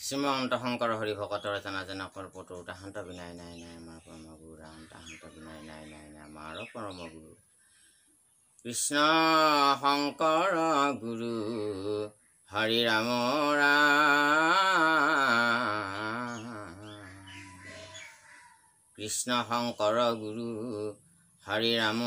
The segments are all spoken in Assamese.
শ্ৰীমন্ত শংকৰ হৰি ভকতৰ জনাজনকৰ পটু তাহান্ত বিনাই নাই নাই আমাৰ পৰমগুৰু ৰাম তাহান্ত বিনাই নাই নাই নাই আমাৰ পৰমগুৰু কৃষ্ণ শংকৰ গুৰু হৰি ৰাম কৃষ্ণ শংকৰ গুৰু হৰি ৰাম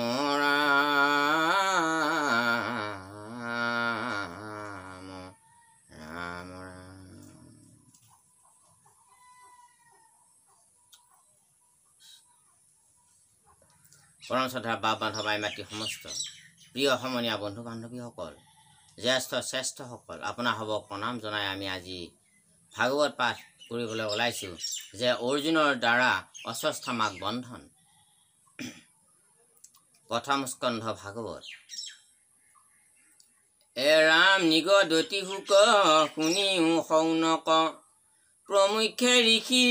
পৰম শ্ৰদ্ধা বাপ বান্ধৱ আই মাতৃ সমস্ত প্ৰিয় সমনীয়া বন্ধু বান্ধৱীসকল জ্যেষ্ঠ শ্ৰেষ্ঠসকল আপোনাৰ হ'ব প্ৰণাম জনাই আমি আজি ভাগৱত পাঠ কৰিবলৈ ওলাইছোঁ যে অৰ্জুনৰ দ্বাৰা অশ্বত্থামাক বন্ধন প্ৰথম স্কন্ধ ভাগৱত ৰাম নিগদতি হুক শুনিও শৌনক প্ৰমুখ্যে ঋষি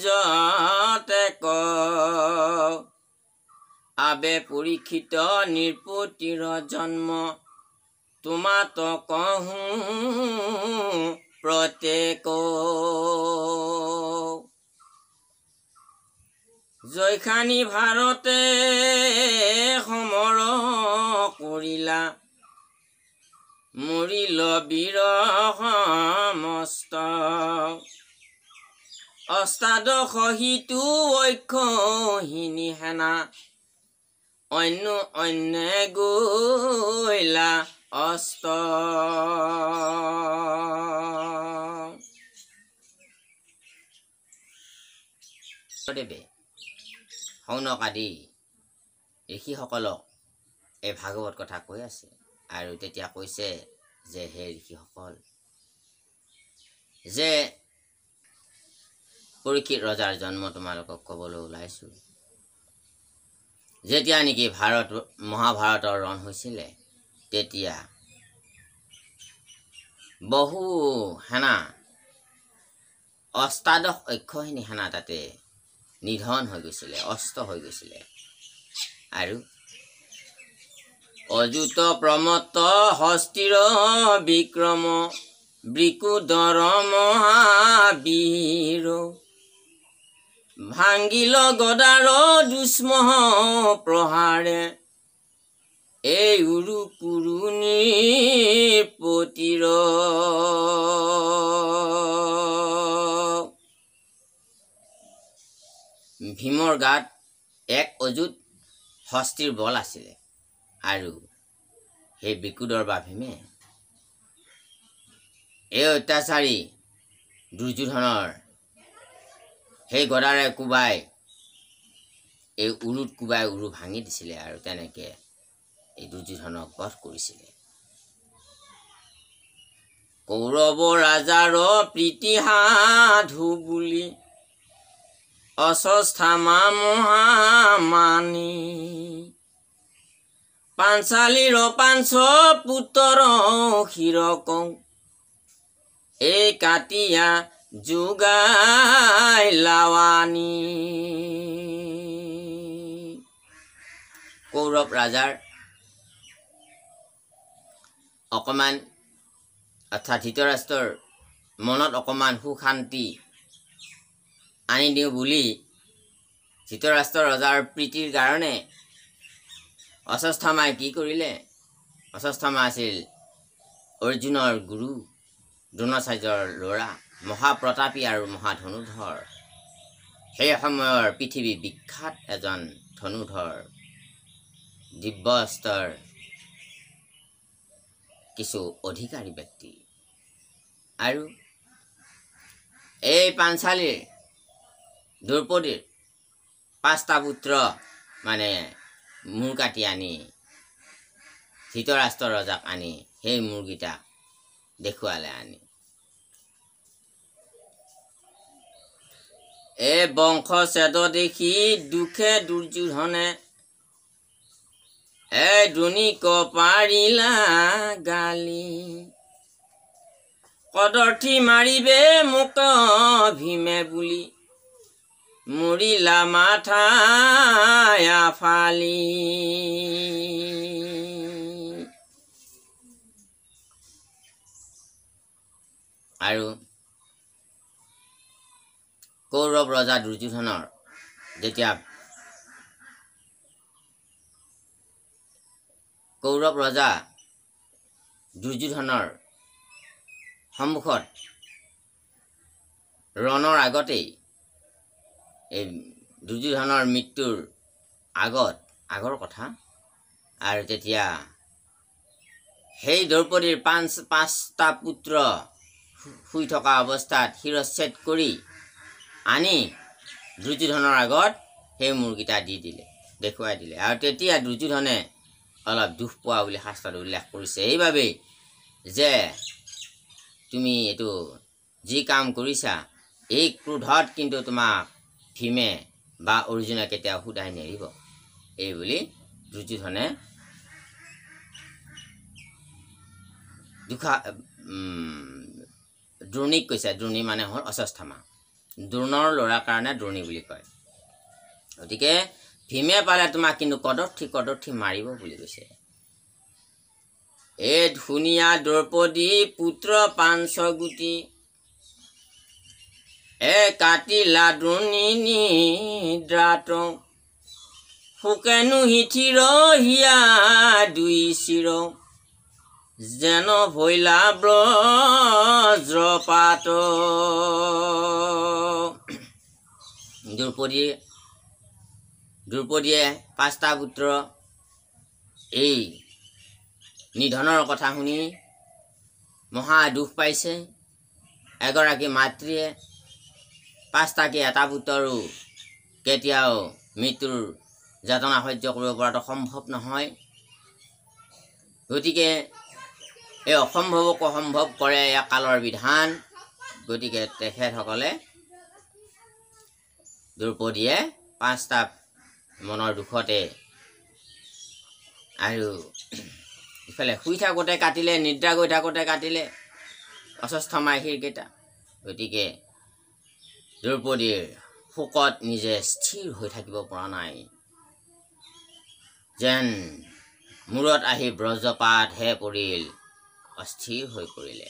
যতেক আবে পৰীক্ষিত নিৰ্পতিৰ জন্ম তোমাত কহো প্ৰত্যেক জয়খানি ভাৰতে সমৰ কৰিলা মৰিল বীৰ সমস্ত অষ্টাদশ হিতু ঐক্যহীনী সেনা অন্য গৈলা অস্ত দেৱে শৌনক আদি ঋষিসকলক এই ভাগৱত কথা কৈ আছে আৰু তেতিয়া কৈছে যে হে ঋষিসকল যে পৰীক্ষিত ৰজাৰ জন্ম তোমালোকক ক'বলৈ ওলাইছোঁ যেতিয়া নেকি মহাভাৰতৰ ৰণ হৈছিলে তেতিয়া বহু সেনা অষ্টাদশ অক্ষহীনী সেনা তাতে নিধন হৈ গৈছিলে অস্ত হৈ গৈছিলে আৰু অযুত প্ৰমত্ত হস্তিৰ বিক্ৰম বৃকুদৰ মহাবীৰ ভাঙ্গিল গদাৰ দুষ্মহ প্ৰহাৰে এই উৰু কুৰু নিপতিৰ ভীমৰ গাত এক অযুত হস্তিৰ বল আছিলে আৰু সেই বিকুদৰ বা ভীমে এই অত্যাচাৰী দুৰ্যোধনৰ সেই গদাৰে কোবাই এই উৰুত কোবাই উৰু ভাঙি দিছিলে আৰু তেনেকে এই দুৰ্যোধনক বধ কৰিছিলে কৌৰৱ ৰাজাৰ প্ৰীতি সাধু বুলি অশ্বত্থামা মহামানী পাঞ্চালীৰ পাঞ্চ পুত্ৰ শিৰক এই কাটিয়া যোগাই লাৱানী কৌৰৱ ৰাজাৰ অকমান অৰ্থাৎ ধৃতৰাষ্ট্ৰৰ মনত অকমান সুখ শান্তি আনি দিওঁ বুলি ধৃতৰাষ্ট্ৰ ৰজাৰ প্ৰীতিৰ কাৰণে অশ্বত্থামাই কি কৰিলে অশ্বত্থামা আছিল অৰ্জুনৰ গুৰু দ্ৰোণাচাৰ্যৰ ল'ৰা মহাপ্ৰতাপী আৰু মহাধনুধৰ সেই সময়ৰ পৃথিৱী বিখ্যাত এজন ধনুধৰ দিব্যাস্ত্ৰৰ কিছু অধিকাৰী ব্যক্তি আৰু এই পাঞ্চালীৰ দ্ৰৌপদীৰ 5টা পুত্ৰ মানে মূৰ কাটি আনি ধৃতৰাষ্ট্ৰ ৰজাক আনি সেই মূৰকেইটা দেখুৱালে আনি এই বংশ ছেদ দেখি দুখে দুৰ্যোধনে এই দ্ৰোণীক পাৰিলা গালি কদৰ্থি মাৰিবে মোক ভীমে বুলি মৰিলা মাথা ফালি আৰু কৌৰৱ ৰজা দুৰ্যোধনৰ যেতিয়া কৌৰৱ ৰজা দুৰ্যোধনৰ সন্মুখত ৰণৰ আগতেই এই দুৰ্যোধনৰ মৃত্যুৰ আগৰ কথা আৰু তেতিয়া সেই দ্ৰৌপদীৰ পাঁচটা পুত্ৰ শুই থকা অৱস্থাত শিৰচ্ছেদ কৰি আনি দুৰ্যোধনৰ আগত সেই মূৰকেইটা দি দিলে, দেখুৱাই দিলে। আৰু তেতিয়া দুৰ্যোধনে অলপ দুখ পোৱা বুলি শাস্ত্ৰত উল্লেখ কৰিছে এইবাবেই যে তুমি এইটো যি কাম কৰিছা এই ক্ৰোধত কিন্তু তোমাক ভীমে বা অৰ্জুনে কেতিয়াও শুধাই নেৰিব, এই বুলি দুৰ্যোধনে দ্ৰোণীক কৈছে। দ্ৰোণী মানে হ'ল অশ্বত্থামা, দ্ৰোণৰ ল'ৰাৰ কাৰণে দ্ৰোণী বুলি কয়। গতিকে ভীমে পালে তোমাক কিন্তু কদৰ্থি মাৰিব বুলি কৈছে। এই ধুনীয়া দ্ৰৌপদী পুত্ৰ পাঞ্চগুটি কাটিলা দ্ৰোণী নিদ্ৰাত শোকেনো হিঠিৰ হিয়া দুই চিৰ যেন ভৈলা ব্ৰজ্ৰপাত। দ্ৰৌপদীয়ে পাঁচটা পুত্ৰ এই নিধনৰ কথা শুনি মহা দুখ পাইছে। এগৰাকী মাতৃয়ে পাঁচটাকে এটা পুত্ৰৰো কেতিয়াও মৃত্যুৰ যাতনা সহ্য কৰিব পৰাটো সম্ভৱ নহয়। গতিকে এই অসম্ভৱকো সম্ভৱ কৰে এয়া কালৰ বিধান। গতিকে তেখেতসকলে দ্ৰৌপদীয়ে পাঁচটা মনৰ দুখতে আৰু ইফালে শুই থাকোঁতে কাটিলে, নিদ্ৰা গৈ থাকোঁতে কাটিলে অশ্বত্থামাৰ শিৰকেইটা। গতিকে দ্ৰৌপদীৰ শোকত নিজে স্থিৰ হৈ থাকিব পৰা নাই, যেন মূৰত আহি ব্ৰজ্ৰপাতহে পৰিল, অস্থিৰ হৈ পৰিলে।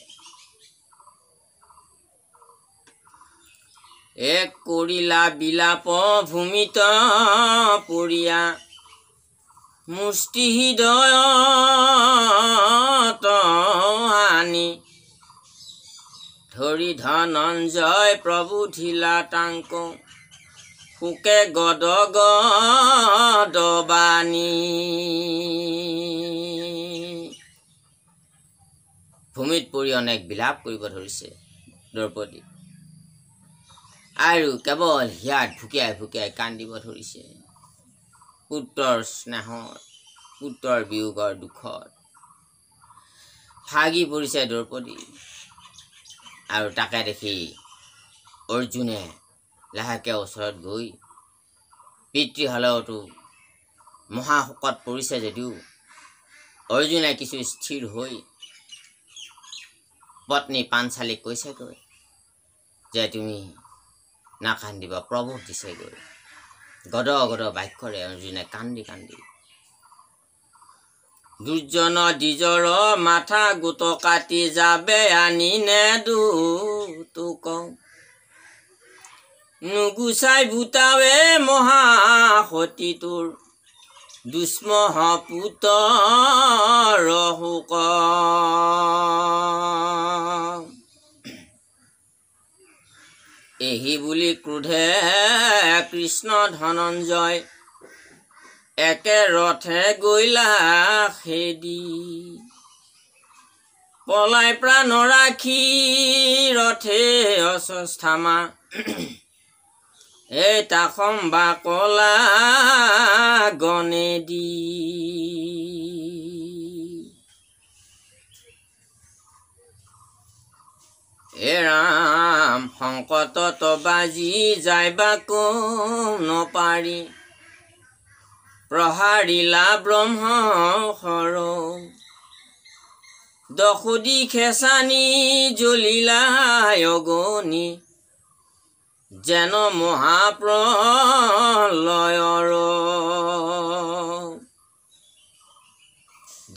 এক কৰিলা বিলাপ ভূমিত পৰিয়া মুষ্টি হৃদয়ত আনি ধৰি ধনঞ্জয় প্ৰভুধিলা টাংক শোকে গদ গদবাণী। ভূমিত পৰি অনেক বিলাপ কৰিব ধৰিছে দ্ৰৌপদী আৰু কেৱল হিয়াত ভুকিয়াই ভুকিয়াই কান্দিব ধৰিছে। পুত্ৰৰ স্নেহত, পুত্ৰৰ বিয়োগৰ দুখত ভাগি পৰিছে দ্ৰৌপদী। আৰু তাকে দেখি অৰ্জুনে লাহেকে ওচৰত গৈ পিতৃহালতো মহাশোকত পৰিছে যদিও অৰ্জুনে কিছু স্থিৰ হৈ পত্নী পাঞ্চালীক কৈছেগৈ যে তুমি নাকান্দিবা, প্ৰবোধ দিছেগৈ। গদ গদ বাক্যৰে অৰ্জুনে কান্দি কান্দি দুৰ্জন দ্বিজৰ মাথা গোট কাটি যাবে আনি নেদুতোক নুগুচাই ভূতাৱে মহাসতী তোৰ দুষ্মহ পুতৰ শোক। এহি বুলি ক্ৰোধে কৃষ্ণ ধনঞ্জয় একে ৰথে গৈলা খেদি পলাই প্ৰাণ ৰাখি ৰথে অশ্বত্থামা এই তাসম বা কলা গণেদি। এ ৰাম সংকটত বাজি যাইবা কোন পাৰি প্ৰহাৰিলা ব্ৰহ্ম সৰ দশোদি খেচানি জ্বলিলা অগনি যেন মহাপ্ৰলয়ৰ।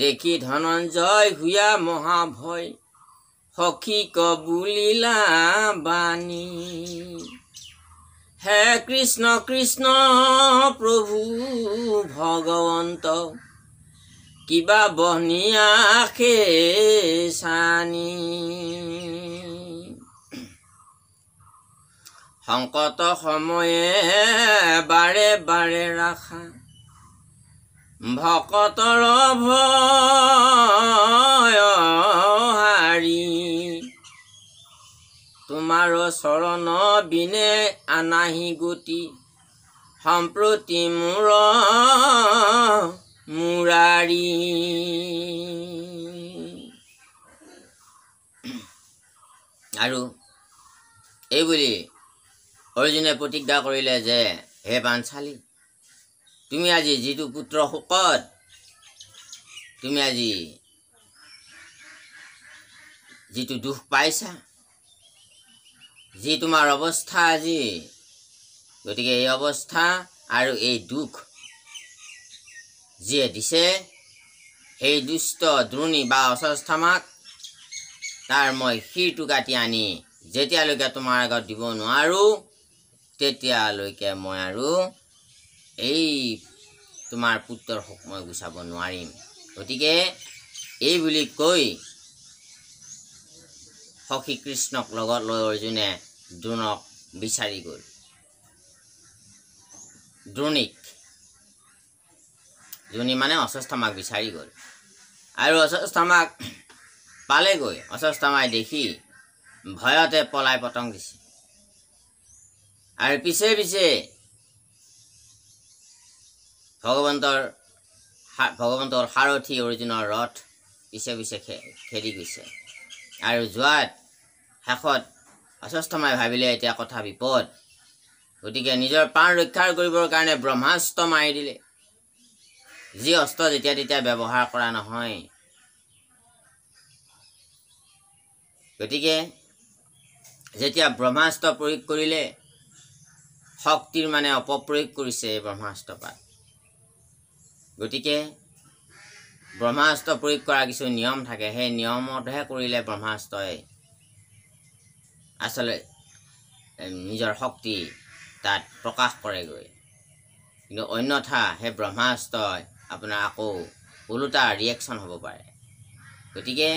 দেখি ধনঞ্জয় হুয়া মহাভয় সখী কবুলিলা বাণী হে কৃষ্ণ কৃষ্ণ প্ৰভু ভগৱন্ত কিবা বহনীয়া খেচানি সংকট সময়ে বাৰে বাৰে ৰাখা ভকতৰ ভয় হাৰি তোমাৰ চৰণ বিনে আনাহি গতি সম্প্ৰতি মোৰ মুৰাৰী আৰু এইবুলি অৰ্জুনে প্ৰতিজ্ঞা কৰিলে যে হে পাঞ্চালী তুমি আজি যিটো পুত্ৰ শোকত তুমি আজি যিটো দুখ পাইছা যি তোমাৰ অৱস্থা আজি গতিকে এই অৱস্থা আৰু এই দুখ যিয়ে দিছে সেই দুষ্ট দ্ৰোণী বা অশ্বত্থামাক তাৰ মই শিৰটো কাটি আনি যেতিয়ালৈকে তোমাৰ আগত দিব নোৱাৰোঁ তেতিয়ালৈকে মই আৰু এই তোমাৰ পুত্ৰৰ শোক মই গুচাব নোৱাৰিম গতিকে এই বুলি কৈ সখী কৃষ্ণক লগত লৈ অৰ্জুনে দ্ৰোণক বিচাৰি গ'ল দ্ৰোণীক দ্ৰোণী মানে অশ্বত্থামাক বিচাৰি গ'ল আৰু অশ্বত্থামাক পালেগৈ অশ্বত্থামাই দেখি ভয়তে পলাই পতং দিছে আৰু পিছে পিছে ভগৱন্তৰ সাৰথি অৰ্জুনৰ ৰথ পিছে পিছে খেদি গৈছে আৰু যোৱাত শেষত অশ্বত্থামাই ভাবিলে এতিয়া কথা বিপদ গতিকে নিজৰ প্ৰাণ ৰক্ষা কৰিবৰ কাৰণে ব্ৰহ্মাস্ত্ৰ মাৰি দিলে যি অস্ত্ৰ যেতিয়া তেতিয়া ব্যৱহাৰ কৰা নহয় গতিকে যেতিয়া ব্ৰহ্মাস্ত্ৰ প্ৰয়োগ কৰিলে শক্তিৰ মানে অপপ্ৰয়োগ কৰিছে এই ব্ৰহ্মাস্ত্ৰপাত গতিকে ব্ৰহ্মাস্ত্ৰ প্ৰয়োগ কৰা কিছু নিয়ম থাকে সেই নিয়মতহে কৰিলে ব্ৰহ্মাস্ত্ৰই আচলতে নিজৰ শক্তি তাত প্ৰকাশ কৰেগৈ কিন্তু অন্যথা সেই ব্ৰহ্মাস্ত্ৰই আপোনাৰ আকৌ ওলোটা ৰিয়েকশ্যন হ'ব পাৰে গতিকে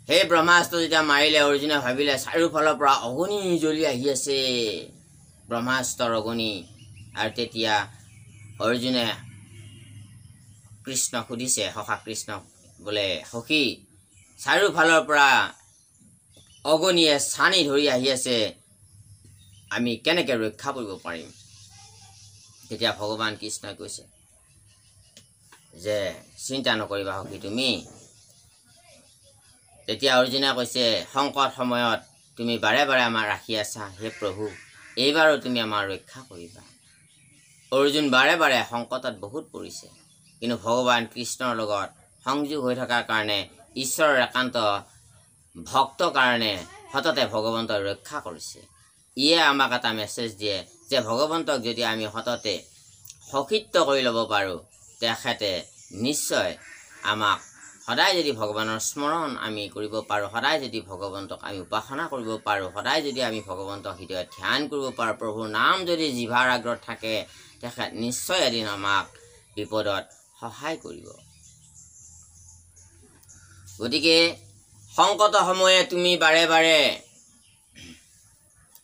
সেই ব্ৰহ্মাস্ত্ৰ যেতিয়া মাৰিলে অৰ্জুনে ভাবিলে চাৰিওফালৰ পৰা অগ্নি জ্বলি আহি আছে ব্ৰহ্মাস্ত্ৰৰ অগ্নি আৰু তেতিয়া অৰ্জুনে কৃষ্ণক সুধিছে সখা কৃষ্ণক বোলে সখী চাৰিওফালৰ পৰা অগ্নিয়ে ছানি ধৰি আহি আছে আমি কেনেকৈ ৰক্ষা কৰিব পাৰিম তেতিয়া ভগৱান কৃষ্ণই কৈছে যে চিন্তা নকৰিবা সখী তুমি তেতিয়া অৰ্জুনে কৈছে সংকট সময়ত তুমি বাৰে বাৰে আমাক ৰাখি আছা হে প্ৰভু এইবাৰো তুমি আমাৰ ৰক্ষা কৰিবা অৰ্জুন বাৰে বাৰে সংকটত বহুত পৰিছে কিন্তু ভগৱান কৃষ্ণৰ লগত সংযোগ হৈ থকাৰ কাৰণে ঈশ্বৰৰ একান্ত ভক্ত কাৰণে সততে ভগৱন্তক ৰক্ষা কৰিছে ইয়ে আমাক এটা মেছেজ দিয়ে যে ভগৱন্তক যদি আমি সততে সখিত্ব কৰি ল'ব পাৰোঁ তেখেতে নিশ্চয় আমাক সদায় যদি ভগৱানৰ স্মৰণ আমি কৰিব পাৰোঁ সদায় যদি ভগৱন্তক আমি উপাসনা কৰিব পাৰোঁ সদায় যদি আমি ভগৱন্তক হৃদয়ত ধ্যান কৰিব পাৰোঁ প্ৰভুৰ নাম যদি জিভাৰ আগত থাকে তেখেত নিশ্চয় এদিন আমাক বিপদত সহায় কৰিব গতিকে সংকট সময়ে তুমি বাৰে বাৰে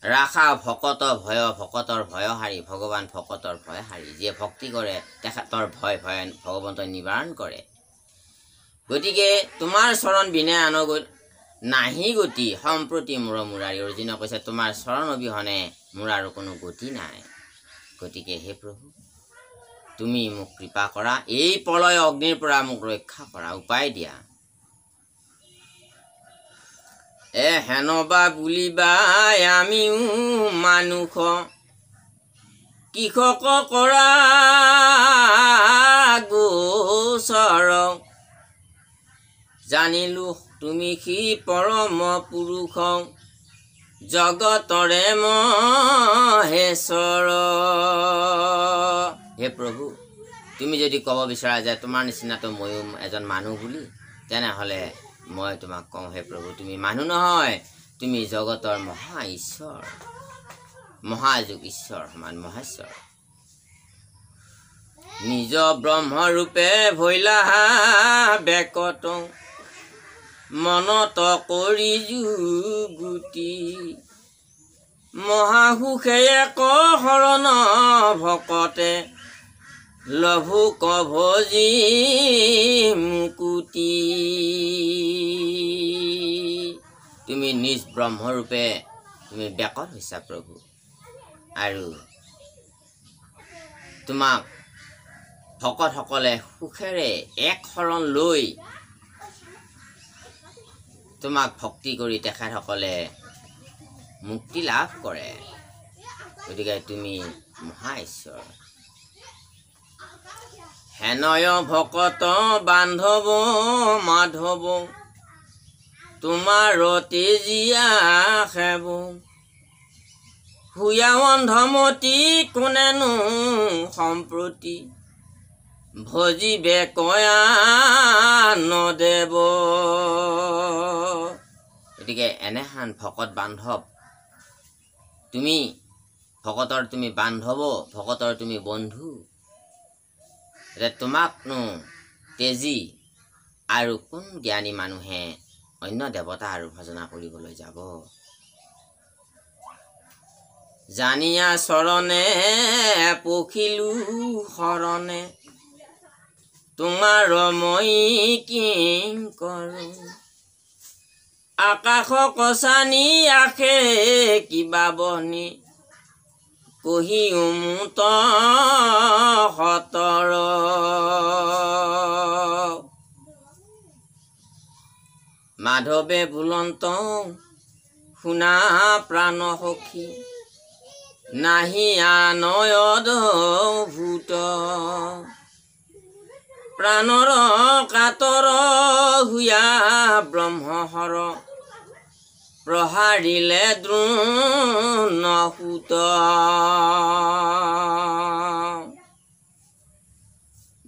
ৰাখা ভকতৰ ভয় হাৰি ভগৱান ভকতৰ ভয় হাৰি যিয়ে ভক্তি কৰে তেখেতৰ ভয় ভগৱন্তই নিবাৰণ কৰে গতিকে তোমাৰ চৰণ বিনে আন নাহি গতি সম্প্ৰতি মোৰ মুৰাৰী অৰ্জুনে কৈছে তোমাৰ চৰণ অবিহনে মোৰ আৰু কোনো গতি নাই গতিকে হে প্ৰভু তুমি মোক কৃপা কৰা এই প্ৰলয় অগ্নিৰ পৰা মোক ৰক্ষা কৰা উপায় দিয়া হেনবা বুলিবা আমিও মানুহ কৃষক কৰা গোচৰ জানিলো তুমি সি পৰম পুৰুষ জগতৰে মহেশ্বৰ হে প্ৰভু তুমি যদি ক'ব বিচৰা যে তোমাৰ নিচিনাতো ময়ো এজন মানুহ বুলি তেনেহ'লে মই তোমাক কওঁ হে প্ৰভু, তুমি মানুহ নহয়, তুমি জগতৰ মহা ঈশ্বৰ, মহাযুগ ঈশ্বৰ সমান মহেশ্বৰ। নিজ ব্ৰহ্মৰূপে ভৈলা বেকত মনত কৰি যুগুতি, মহাসুখে এক শৰণ ভকতে লভুক ভজি মুকুতি। তুমি নিজ ব্ৰহ্মৰূপে তুমি বেকত হৈছা প্ৰভু, আৰু তোমাক ভকতসকলে সুখেৰে এক শৰণ লৈ তোমাক ভক্তি কৰি তেখেতসকলে মুক্তি লাভ কৰে। গতিকে তুমি মহা ঈশ্বৰ। হেনয় ভকত বান্ধৱ মাধৱ, তোমাৰ তেজীয়া সেৱ, হুয়া অন্ধমতি কোনেনো সম্প্ৰতি, ভজিবে কয়া নদেৱ। গতিকে এনেহান ভকত বান্ধৱ, তুমি ভকতৰ তুমি বান্ধৱ, ভকতৰ তুমি বন্ধু। এতিয়া তোমাকনো তেজী আৰু কোন জ্ঞানী মানুহে অন্য দেৱতা আৰু ভজনা কৰিবলৈ যাব। জানিয়া চৰণে পখিলো শৰণে, তোমাৰ মই কিংকৰ, আকাশ কচানি আখে কিবা বহনি, কহি উমুত সতৰ। মাধৱে বুলন্ত শুনা প্ৰাণ সখী, নাহি আনয়দ ভূত, প্ৰাণৰ কাতৰ হুয়া ব্ৰহ্মহৰ, প্ৰহাৰিলে দ্ৰোণসূত।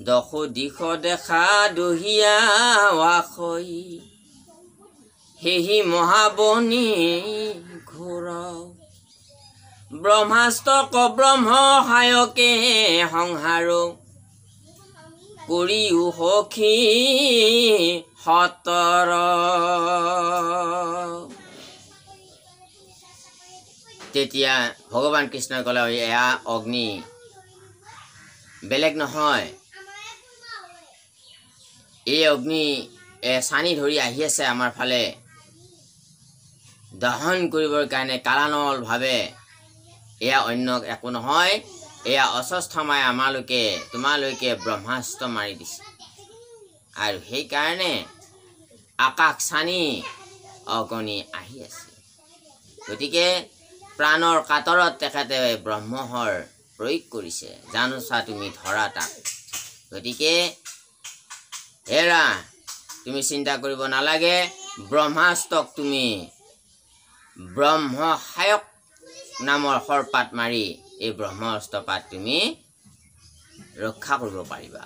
দশ দিশ দেখা দহিয়া ৱাসৈ, সেহি মহাবনি ঘোৰ, ব্ৰহ্মাস্তক ব্ৰহ্ম সায়কে সংহাৰ, কৰিও সখী সতৰ। তেতিয়া ভগৱান কৃষ্ণই ক'লে, এয়া অগ্নি, বেলেগ নহয়, এই অগ্নি চানি ধৰি আহি আছে আমাৰ ফালে, দহন কৰিবৰ কাৰণে কালানলভাৱে। এয়া অন্য একো নহয়, এয়া অস্বস্থমাই তোমালৈকে ব্ৰহ্মাস্ত্ৰ মাৰি দিছে, আৰু সেইকাৰণে আকাশ চানি অগ্নি আহি আছে। গতিকে প্ৰাণৰ কাতৰত তেখেতে ব্ৰহ্মহৰ প্ৰয়োগ কৰিছে, জানোচা তুমি ধৰা তাক। গতিকে হেৰা, তুমি চিন্তা কৰিব নালাগে, ব্ৰহ্মাস্ত্ৰক তুমি ব্ৰহ্মসায়ক নামৰ সৰপাত মাৰি এই ব্ৰহ্মাস্ত্ৰপাত তুমি ৰক্ষা কৰিব পাৰিবা,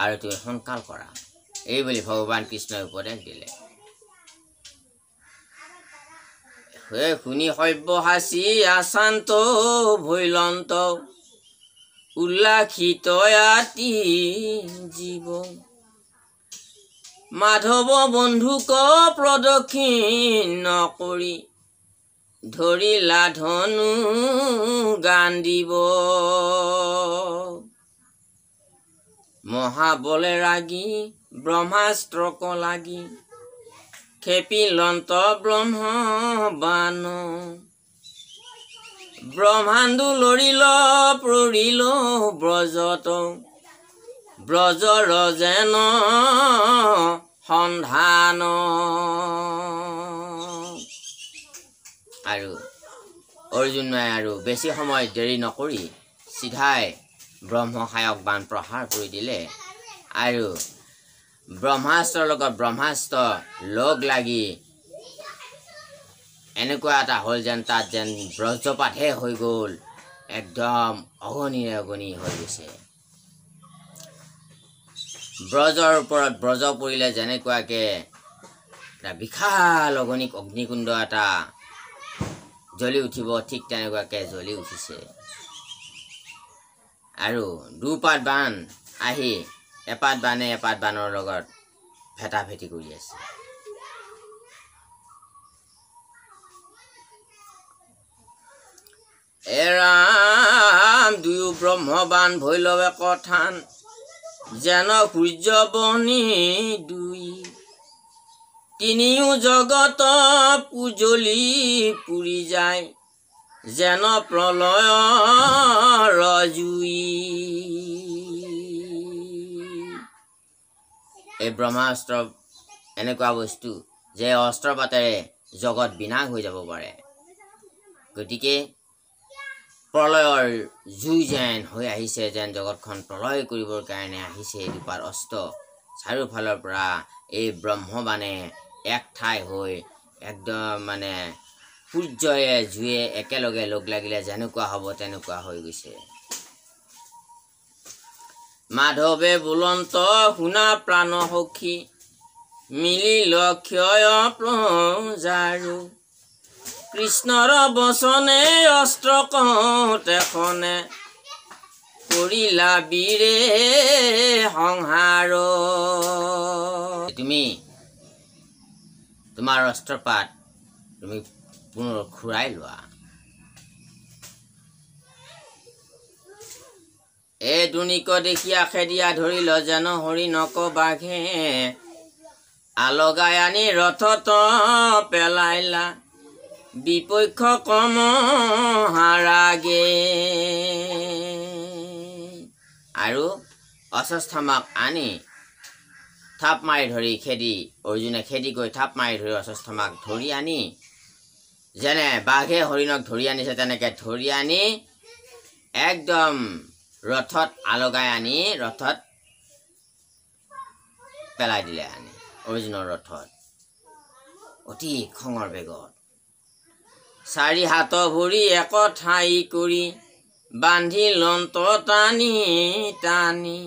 আৰু তুমি সোনকাল কৰা, এই বুলি ভগৱান কৃষ্ণই উপদেশ দিলে। শুনি সব্যসাচী আচান্ত ভৈলন্ত, উল্লাসিত আতি জীৱ, মাধৱ বন্ধুক প্ৰদক্ষিণ কৰি, ধৰিলা ধনু গান দিব। মহাবলে ৰাগি ব্ৰহ্মাস্ত্ৰক লাগি, খেপিলন্ত ব্ৰহ্ম বান, ব্ৰহ্মাণ্ডু লৰিল পৰিল ব্ৰজত, ব্ৰজৰ যেন সন্ধান। আৰু অৰ্জুনে আৰু বেছি সময় দেৰি নকৰি চিধাই ব্ৰহ্মসায়ক বান প্ৰহাৰ কৰি দিলে, আৰু ব্ৰহ্মাস্ত্ৰৰ লগত ব্ৰহ্মাস্ত্ৰ লগ লাগি এনেকুৱা এটা হ'ল যেন তাত যেন ব্ৰজপাতহে হৈ গ'ল, একদম অগণিৰে অগণি হৈ গৈছে। ব্ৰজৰ ওপৰত ব্ৰজ পৰিলে যেনেকুৱাকে এটা বিশাল অগ্নিকুণ্ড এটা জ্বলি উঠিব, ঠিক তেনেকুৱাকে জ্বলি উঠিছে। আৰু দুপাত বান আহি এপাত বানে এপাত বানৰ লগত ভেটাভেটি কৰি আছে। এৰাম দুয়ো ব্ৰহ্মবান ভৈলৱ একঠান, যেন সূৰ্য বনি দুই, তিনিও জগত পুজলি পুৰি যায়, যেন প্ৰলয়ৰ জুই। এই ব্ৰহ্মাস্ত্ৰ এনেকুৱা বস্তু যে অস্ত্ৰপাতেৰে জগত বিনাশ হৈ যাব পাৰে। গতিকে প্ৰলয়ৰ জুই যেন হৈ আহিছে, যেন জগতখন প্ৰলয় কৰিবৰ কাৰণে আহিছে দুপাৰ অস্ত্ৰ। চাৰিওফালৰ পৰা এই ব্ৰহ্মবাণে এক ঠাই হৈ একদম সূৰ্যয়ে জুয়ে একেলগে লগ লাগিলে যেনেকুৱা হ'ব তেনেকুৱা হৈ গৈছে। মাধৱে বুলন্ত শুনা প্ৰাণ সখী, মিলি লক্ষ্যয় প্ৰজাৰো, কৃষ্ণৰ বচনে অস্ত্ৰ কওঁতেখনে, কৰিলা বীৰে সংহাৰ। তুমি তোমাৰ অস্ত্ৰপাত তুমি পুনৰ ঘূৰাই লোৱা। এই দুনিক দেখিয়া খেদিয়া ধৰিল, যেন হৰি নক বাঘে, আলগাই আনি ৰথত পেলাইলা, বিপক্ষ কম হাৰাগে। আৰু অশ্বত্থামাক আনি থাপ মাৰি ধৰি খেদি, অৰ্জুনে খেদি গৈ থাপ মাৰি ধৰি অশ্বত্থামাক ধৰি আনি, যেনে বাঘে হৰিণক ধৰি আনিছে তেনেকে ধৰি আনি একদম ৰথত আলগাই আনি ৰথত পেলাই দিলে। আনি অৰ্জুনৰ ৰথত অতি খঙৰ বেগত চাৰি হাত ভৰি এক ঠাই কৰি, বান্ধি লন্ত টানি টানি,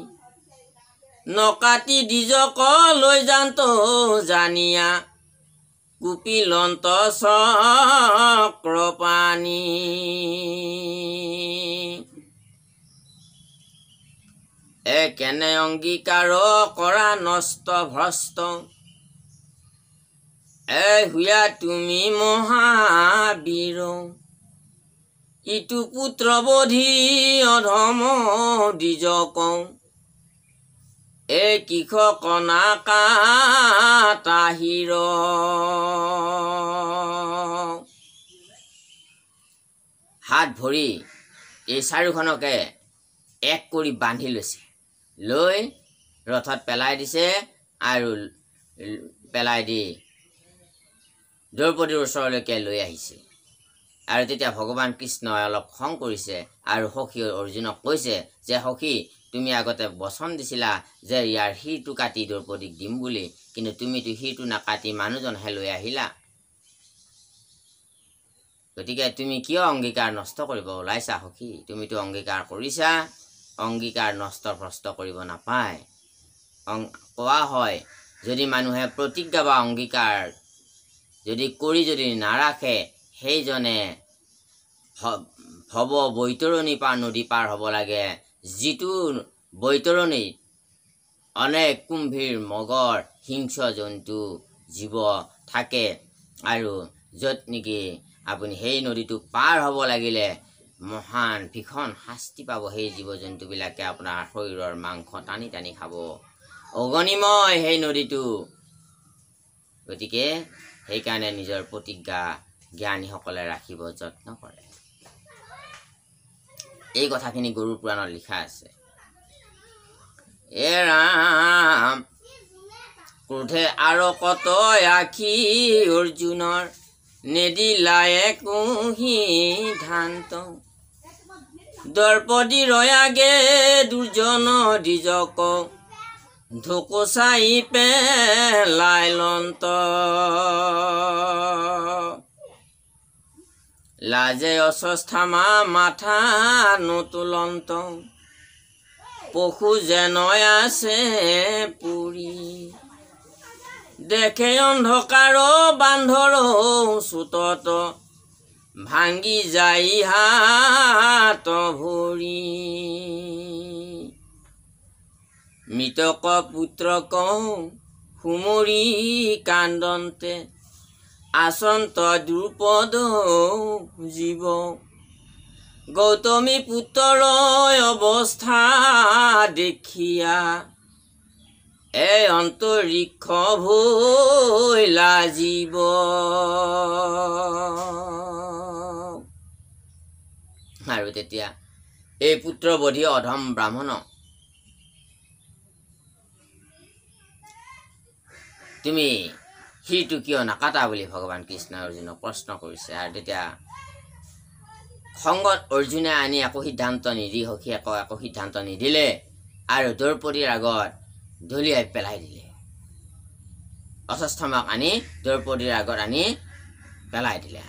নকাটি দ্বিজক লৈ যান্ত জানিয়া, কুপি লন্ত চক্ৰ পানী। কেনে অংগীকাৰ কৰা নষ্ট ভ্ৰষ্ট, হুয়া তুমি মহাবীৰ, ইটো পুত্ৰবধি অধম দ্বিজক, কিষ কণা কাটাহিৰ। হাত ভৰি এই চাৰিওখনকে এক কৰি বান্ধি লৈছে, লৈ ৰথত পেলাই দিছে। আৰু পেলাই দি দ্ৰৌপদীৰ ওচৰলৈকে লৈ আহিছে। আৰু তেতিয়া ভগৱান কৃষ্ণই অলপ খং কৰিছে আৰু সখী অৰ্জুনক কৈছে যে, সখী তুমি আগতে বচন দিছিলা যে ইয়াৰ শিৰটো কাটি দ্ৰৌপদীক দিম বুলি, কিন্তু তুমিতো শিৰটো নাকাটি মানুহজনহে লৈ আহিলা। গতিকে তুমি কিয় অংগীকাৰ নষ্ট কৰিব ওলাইছা সখী? তুমিতো অংগীকাৰ কৰিছা, অংগীকাৰ নষ্ট ভ্ৰষ্ট কৰিব নাপায়। কোৱা হয়, যদি মানুহে প্ৰতিজ্ঞা বা অংগীকাৰ যদি নাৰাখে, সেইজনে ভৱ বৈতৰণী পাৰ নদী পাৰ হ'ব লাগে, যিটো বৈতৰণীত অনেক কুম্ভীৰ, মগৰ, হিংস্ৰ জন্তু জীৱ থাকে। আৰু য'ত নেকি আপুনি সেই নদীটো পাৰ হ'ব লাগিলে মহান ভীষণ শাস্তি পাব। সেই জীৱ জন্তুবিলাকে আপোনাৰ শৰীৰৰ মাংস টানি টানি খাব, অগণিময় সেই নদীটো। গতিকে সেইকাৰণে নিজৰ প্ৰতিজ্ঞা জ্ঞানীসকলে ৰাখিব যত্ন কৰে। এই কথাখিনি গৰুৰ পুৰাণত লিখা আছে। ৰাম ক্ৰোধে আৰু কত আখি অৰ্জুনৰ, নেদিলায়ে কুহিধান্ত, দ্ৰৌপদী ৰয়াগে দুৰ্জন দ্বিজক, ঢোকোচাই পেলাই লন্ত। লাজে অশ্বত্থামা মাথা নতুলন্ত, পশু যেনয় আছে পুৰি দেখে অন্ধকাৰ বান্ধৰ চুতত ভাঙি যাই হাত ভৰি মৃতক পুত্ৰক সুমৰি কান্দন্তে আচন্ত দ্ৰুপদ জীৱ গৌতমী পুত্ৰৰ অৱস্থা দেখিয়া এই অন্তৰীক্ষ ভৈ লাজিব আৰু তেতিয়া এই পুত্ৰবধি অধম ব্ৰাহ্মণ তুমি সিটো কিয় নাকাটা বুলি ভগৱান কৃষ্ণ অৰ্জুনক প্ৰশ্ন কৰিছে আৰু তেতিয়া খংগত অৰ্জুনে আনি একো সিদ্ধান্ত নিদি সখী একো সিদ্ধান্ত নিদিলে আৰু দ্ৰৌপদীৰ আগত দলিয়াই পেলাই দিলে অশ্বত্থামাক আনি দ্ৰৌপদীৰ আগত আনি পেলাই দিলে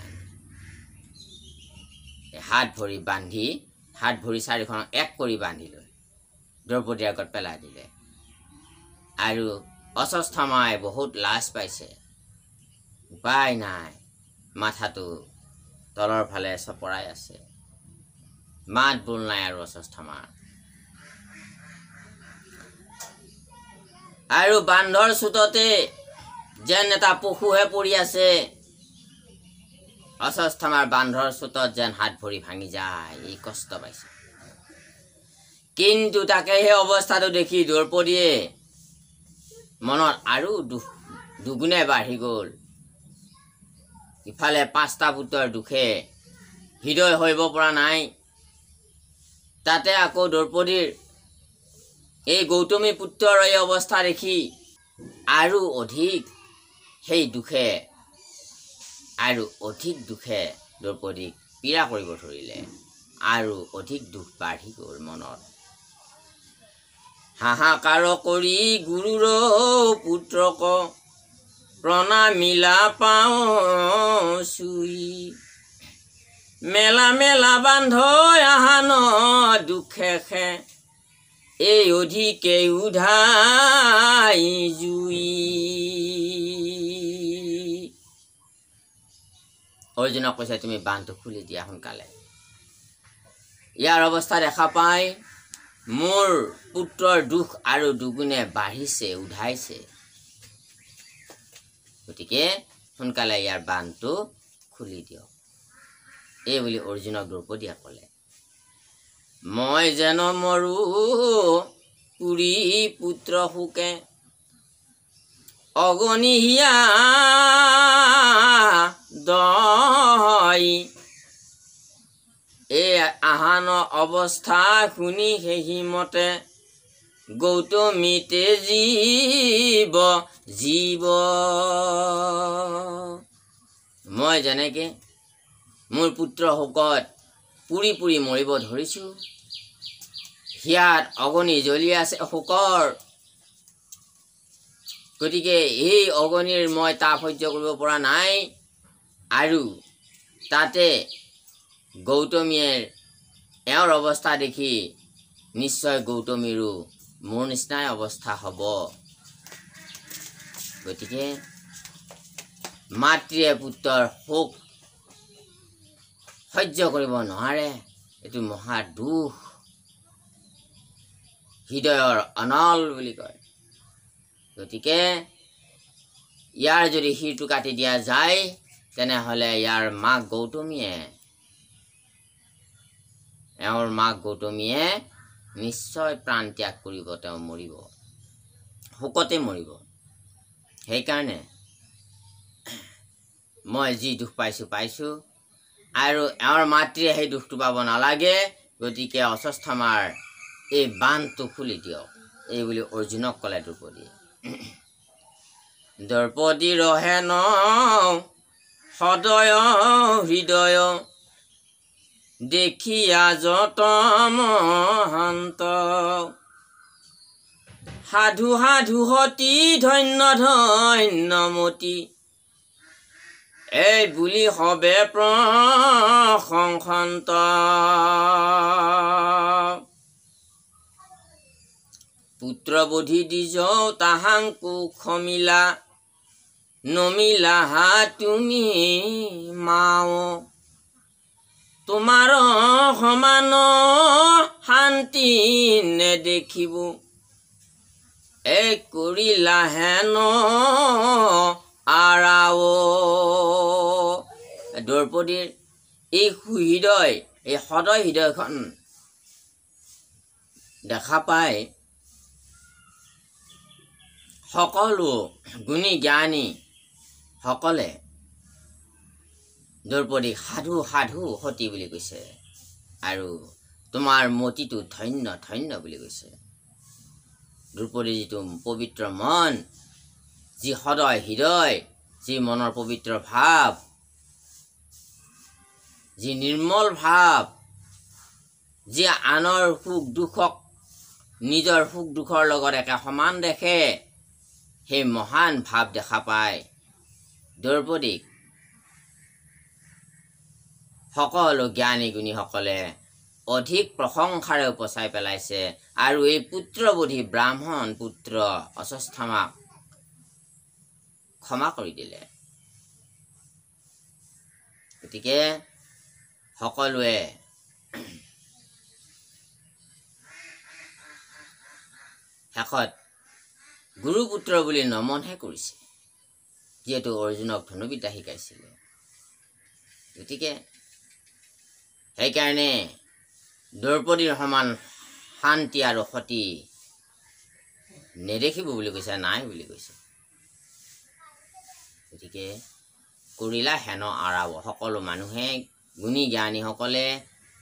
হাত ভৰি বান্ধি হাত ভৰি চাৰিখন এক কৰি বান্ধি লৈ দ্ৰৌপদীৰ আগত পেলাই দিলে আৰু অশ্বত্থামাই বহুত লাজ পাইছে উপায় নাই মাথাটো তলৰ ফালে চপৰাই আছে মাত বোল নাই আৰু অশ্বত্থামাৰ আৰু বান্ধৰ চুততে যেন এটা পশুহে পৰি আছে অশ্বত্থামাৰ বান্ধৰ চুতত যেন হাত ভৰি ভাঙি যায় এই কষ্ট পাইছে কিন্তু তাকে সেই অৱস্থাটো দেখি দ্ৰৌপদীয়ে মনত আৰু দুগুণে বাঢ়ি গ'ল ইফালে পাঁচটা পুত্ৰৰ দুখে হৃদয় হৈব পৰা নাই তাতে আকৌ দ্ৰৌপদীৰ এই গৌতমী পুত্ৰৰ এই অৱস্থা দেখি আৰু অধিক সেই দুখে আৰু অধিক দুখে দ্ৰৌপদীক পীড়া কৰিব ধৰিলে আৰু অধিক দুখ বাঢ়ি গ'ল মনত হাহাকাৰ কৰি গুৰুৰ পুত্ৰক প্ৰণামিলা পাওঁ চুই মেলা মেলা বান্ধ আহান দুখে খে এই অধিকে উধাই জুই অৰ্জুনক কৈছে তুমি বান্ধটো খুলি দিয়া সোনকালে ইয়াৰ অৱস্থা দেখা পাই মোৰ পুত্ৰৰ দুখ আৰু দুগুণে বাঢ়িছে উধাইছে গতিকে সোনকালে ইয়াৰ বান্ধটো খুলি দিয়ক এই বুলি অৰ্জুনক দ্ৰৌপদীয়ে ক'লে মই যেন মৰো পুৰি পুত্ৰ শোকে অগণিহিয়া দই এই আহান অৱস্থা শুনি সেইমতে গৌতমীতে জীৱ জীৱ মই যেনেকে মোৰ পুত্ৰ শোকত পুৰি পুৰি মৰিব ধৰিছোঁ হিয়াত অগ্নি জ্বলি আছে শোকৰ গতিকে এই অগ্নিৰ মই তাপ সহ্য কৰিব পৰা নাই আৰু তাতে গৌতমীয়ে এওঁৰ অৱস্থা দেখি নিশ্চয় গৌতমীৰো মোৰ নিচিনাই অৱস্থা হ'ব গতিকে মাতৃয়ে পুত্ৰৰ শোক সহ্য কৰিব নোৱাৰে এইটো মহা দুখ হৃদয়ৰ অনল বুলি কয় গতিকে ইয়াৰ যদি শিৰটো কাটি দিয়া যায় তেনেহ'লে ইয়াৰ মাক গৌতমীয়ে এওঁৰ মাক গৌতমীয়ে নিশ্চয় প্ৰাণ ত্যাগ কৰিব তেওঁ মৰিব শোকতে মৰিব সেইকাৰণে মই যি দুখ পাইছোঁ আৰু এওঁৰ মাতৃয়ে সেই দুখটো পাব নালাগে গতিকে অশ্বত্থামাৰ এই বান্ধটো খুলি দিয়ক এই বুলি অৰ্জুনক ক'লে দ্ৰৌপদীয়ে দ্ৰৌপদী ৰহে ন সদয় হৃদয় দেখিয়া যত মহন্ত সাধু সাধু সতী ধন্য ধন্যমতী এই বুলি হবে প্ৰশংসন্ত পুত্ৰবোধি দিজ তাহাং কুশ মিলা নমিলা হা তুমি মাও তোমাৰ সমান শান্তি নেদেখিব এক কৰিলা হেন আৰাও। দ্ৰৌপদীৰ এই হৃদয়, এই সদয় হৃদয়খন দেখা পাই সকলো গুণী জ্ঞানী সকলে দ্ৰৌপদীক সাধু সাধু সতী বুলি কৈছে আৰু তোমাৰ মতিটো ধন্য ধন্য বুলি কৈছে। দ্ৰৌপদীৰ যিটো পবিত্ৰ মন, যি সদয় হৃদয়, যি মনৰ পবিত্ৰ ভাৱ, যি নিৰ্মল ভাৱ, যি আনৰ সুখ দুখক নিজৰ সুখ দুখৰ লগত একে সমান দেখে, সেই মহান ভাৱ দেখা পায় দ্ৰৌপদীক সকলো জ্ঞানী গুণীসকলে অধিক প্ৰশংসাৰে উপচাই পেলাইছে আৰু এই পুত্ৰবোধি ব্ৰাহ্মণ পুত্ৰ অশ্বত্থামাক ক্ষমা কৰি দিলে। গতিকে সকলোৱে শেষত গুৰুপুত্ৰ বুলি নমনহে কৰিছে, যিহেতু অৰ্জুনক ধনুবিদ্যা শিকাইছিলে। গতিকে সেইকাৰণে দ্ৰৌপদীৰ সমান শান্তি আৰু সতী নেদেখিব বুলি কৈছে, নাই বুলি কৈছে। গতিকে কৰিলা হেন আৰাও। সকলো মানুহে, গুণী জ্ঞানীসকলে,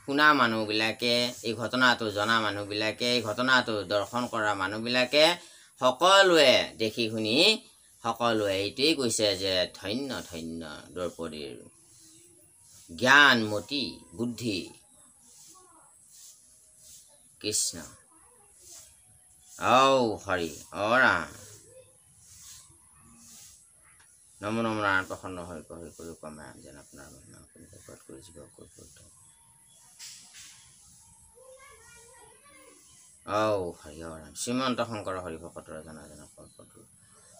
শুনা মানুহবিলাকে, এই ঘটনাটো জনা মানুহবিলাকে, এই ঘটনাটো দৰ্শন কৰা মানুহবিলাকে সকলোৱে দেখি শুনি সকলোৱে এইটোৱেই কৈছে যে ধন্য ধন্য দ্ৰৌপদীৰ জ্ঞান, মতি, বুদ্ধি। কৃষ্ণ হৰি ৰাম। নমো নমো নাৰায়ণ প্ৰসন্ন হৈ কৰি কমে যেন আপোনাৰ মহিমা কৰি জীৱ হৰি ৰাম। শ্ৰীমন্ত শংকৰ হৰি ভকতৰ জনা জনা কল্পটো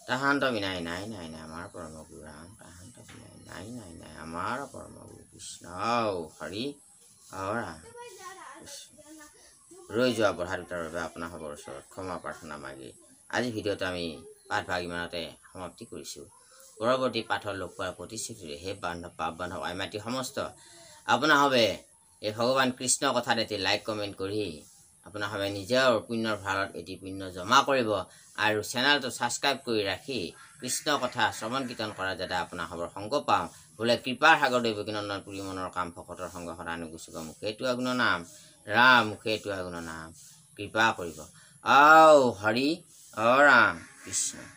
তাহান্ত বিনাই নাই নাই নাই আমাৰ পৰম গুৰু ৰাম। তাহান্ত বিনাই নাই নাই নাই আমাৰ পৰম গুৰু কৃষ্ণ হৰি ৰাম। ৰৈ যোৱা বঢ়া দুটাৰ বাবে আপোনাৰ সবৰ ওচৰত ক্ষমা প্ৰাৰ্থনা মাগি আজি ভিডিঅ'টো আমি পাঠভাগ ইমানতে সমাপ্তি কৰিছোঁ। পৰৱৰ্তী পাঠৰ লগ পোৱাৰ প্ৰতিশ্ৰুতিৰে হে বান্ধৱ পাপ বান্ধৱ আইমাতৃ সমস্ত আপোনাৰ হবে এই ভগৱান কৃষ্ণ কথাত এটি লাইক কমেণ্ট কৰি আপোনাৰ হবে নিজৰ পুণ্যৰ ভঁৰালত এটি পুণ্য জমা কৰিব আৰু চেনেলটো ছাবস্ক্ৰাইব কৰি ৰাখি কৃষ্ণ কথা শ্ৰৱণ কীৰ্তন কৰা যাতে আপোনাৰ খবৰ সংগ পাওঁ। বোলে কৃপাৰ সাগৰ দৈৱকীনন্দন পুৰী মনৰ কাম ভকতৰ সংগ সদায় নুগুচুক মুখেটো আগুণ নাম ৰাম মুখেটো আগুণ নাম কৃপা কৰিব। হৰি ৰাম কৃষ্ণ।